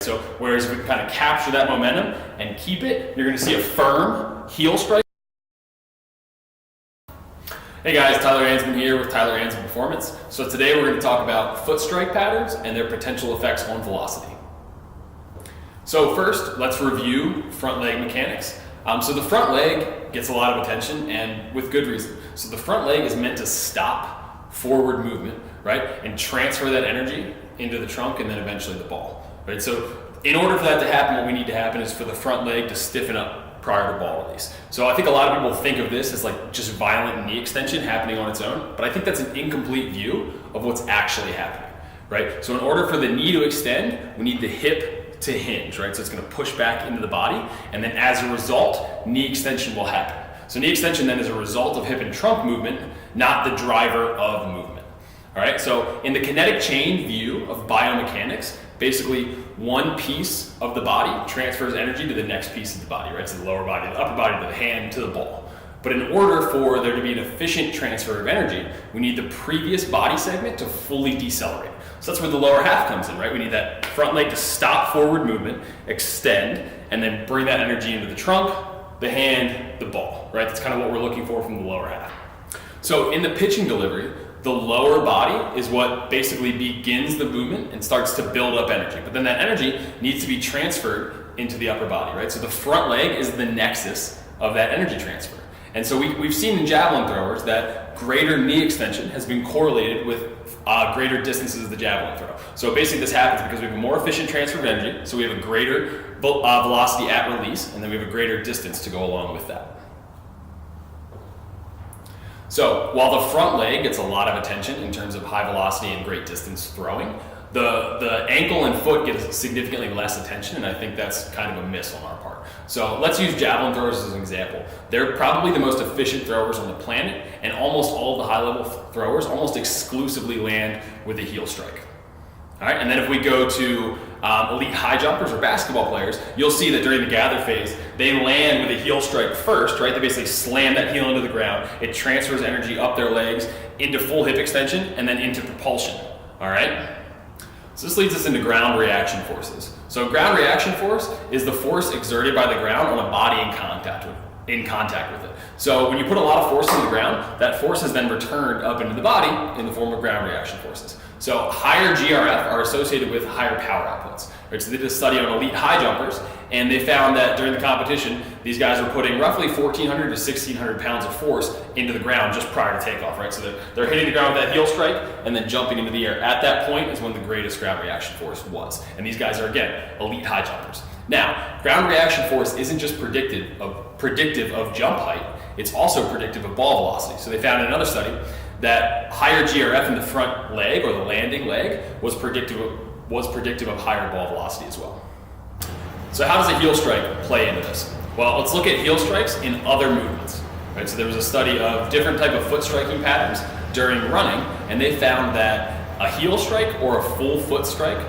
So whereas if we kind of capture that momentum and keep it, you're going to see a firm heel strike. Hey guys, Tyleranzmann here with Tyleranzmannperformance. So today we're going to talk about foot strike patterns and their potential effects on velocity. So first, let's review front leg mechanics. So the front leg gets a lot of attention, and with good reason. So the front leg is meant to stop forward movement, right, and transfer that energy into the trunk and then eventually the ball, right? So in order for that to happen, what we need to happen is for the front leg to stiffen up prior to ball release. So I think a lot of people think of this as like just violent knee extension happening on its own, but I think that's an incomplete view of what's actually happening, right? So in order for the knee to extend, we need the hip to hinge, right? So it's going to push back into the body, and then as a result, knee extension will happen. So knee extension then is a result of hip and trunk movement, not the driver of movement. All right, so in the kinetic chain view of biomechanics, basically one piece of the body transfers energy to the next piece of the body, right? So the lower body, the upper body, to the hand, to the ball. But in order for there to be an efficient transfer of energy, we need the previous body segment to fully decelerate. So that's where the lower half comes in, right? We need that front leg to stop forward movement, extend, and then bring that energy into the trunk, the hand, the ball, right? That's kind of what we're looking for from the lower half. So in the pitching delivery, the lower body is what basically begins the movement and starts to build up energy. But then that energy needs to be transferred into the upper body, right? So the front leg is the nexus of that energy transfer. And so we've seen in javelin throwers that greater knee extension has been correlated with greater distances of the javelin throw. So basically this happens because we have a more efficient transfer of energy, so we have a greater velocity at release, and then we have a greater distance to go along with that. So while the front leg gets a lot of attention in terms of high velocity and great distance throwing, the ankle and foot get significantly less attention, and I think that's kind of a miss on our part. So let's use javelin throwers as an example. They're probably the most efficient throwers on the planet, and almost all of the high-level throwers almost exclusively land with a heel strike. All right, and then if we go to elite high jumpers or basketball players, you'll see that during the gather phase, they land with a heel strike first, right? They basically slam that heel into the ground. It transfers energy up their legs into full hip extension and then into propulsion, all right? So this leads us into ground reaction forces. So ground reaction force is the force exerted by the ground on a body in contact with it. So when you put a lot of force on the ground, that force is then returned up into the body in the form of ground reaction forces. So higher GRF are associated with higher power outputs. Right? So they did a study on elite high jumpers, and they found that during the competition, these guys were putting roughly 1,400 to 1,600 pounds of force into the ground just prior to takeoff, right? So they're hitting the ground with that heel strike and then jumping into the air. At that point is when the greatest ground reaction force was. And these guys are, again, elite high jumpers. Now, ground reaction force isn't just predictive of jump height, it's also predictive of ball velocity. So they found in another study that higher GRF in the front leg or the landing leg was predictive of higher ball velocity as well. So how does a heel strike play into this? Well, let's look at heel strikes in other movements. Right? So there was a study of different type of foot striking patterns during running, and they found that a heel strike or a full foot strike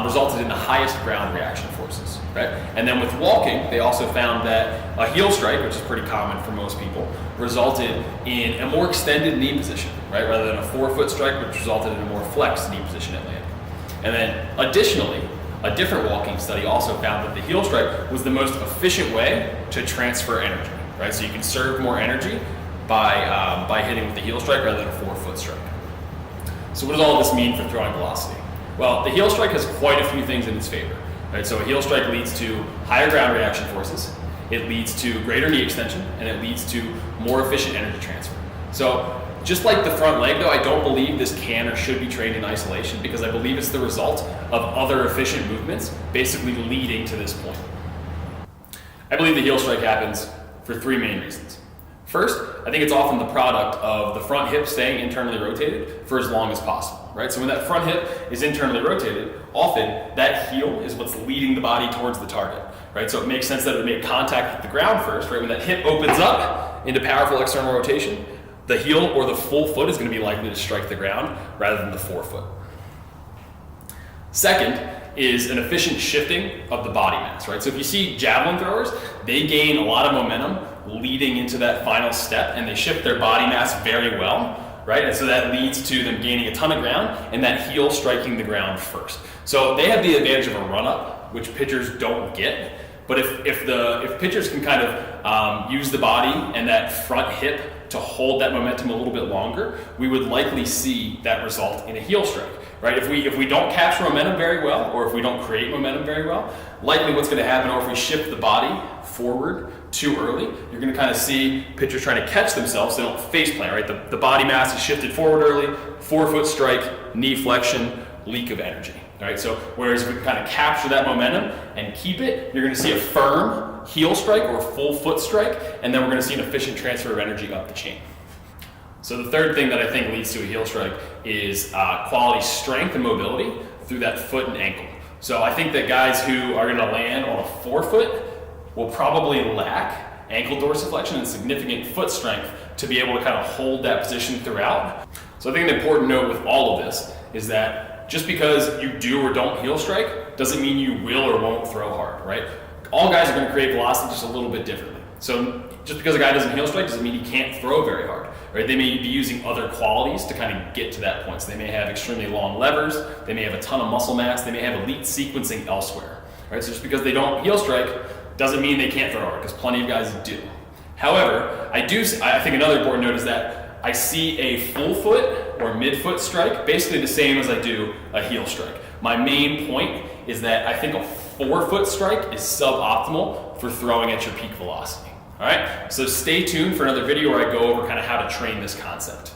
resulted in the highest ground reaction forces. Right? And then with walking, they also found that a heel strike, which is pretty common for most people, resulted in a more extended knee position, right? Rather than a forefoot strike, which resulted in a more flexed knee position at landing. And then additionally, a different walking study also found that the heel strike was the most efficient way to transfer energy, right? So you can serve more energy by hitting with the heel strike rather than a forefoot strike. So what does all of this mean for throwing velocity? Well, the heel strike has quite a few things in its favor. Right, so a heel strike leads to higher ground reaction forces, it leads to greater knee extension, and it leads to more efficient energy transfer. So just like the front leg though, I don't believe this can or should be trained in isolation because I believe it's the result of other efficient movements basically leading to this point. I believe the heel strike happens for three main reasons. First, I think it's often the product of the front hip staying internally rotated for as long as possible, right? So when that front hip is internally rotated, often that heel is what's leading the body towards the target, right? So it makes sense that it would make contact with the ground first, right? When that hip opens up into powerful external rotation, the heel or the full foot is going to be likely to strike the ground rather than the forefoot. Second is an efficient shifting of the body mass, right? So if you see javelin throwers, they gain a lot of momentum leading into that final step, and they shift their body mass very well, right? And so that leads to them gaining a ton of ground and that heel striking the ground first. So they have the advantage of a run-up which pitchers don't get. But if pitchers can kind of use the body and that front hip to hold that momentum a little bit longer, we would likely see that result in a heel strike, right? If we don't capture momentum very well, or if we don't create momentum very well, likely what's going to happen, or if we shift the body forward too early, you're going to kind of see pitchers trying to catch themselves so they don't face plant, right? The body mass is shifted forward early, forefoot strike, knee flexion, leak of energy. All right, so whereas if we kind of capture that momentum and keep it, you're going to see a firm heel strike or full foot strike, and then we're going to see an efficient transfer of energy up the chain. So the third thing that I think leads to a heel strike is quality strength and mobility through that foot and ankle. So I think that guys who are going to land on a forefoot will probably lack ankle dorsiflexion and significant foot strength to be able to kind of hold that position throughout. So I think an important note with all of this is that just because you do or don't heel strike doesn't mean you will or won't throw hard, right? All guys are going to create velocity just a little bit differently. So just because a guy doesn't heel strike doesn't mean he can't throw very hard, right? They may be using other qualities to kind of get to that point. So they may have extremely long levers, they may have a ton of muscle mass, they may have elite sequencing elsewhere, right? So just because they don't heel strike doesn't mean they can't throw hard, because plenty of guys do. However, I think another important note is that I see a full foot or midfoot strike basically the same as I do a heel strike. My main point is that I think a forefoot strike is suboptimal for throwing at your peak velocity. All right, so stay tuned for another video where I go over kind of how to train this concept.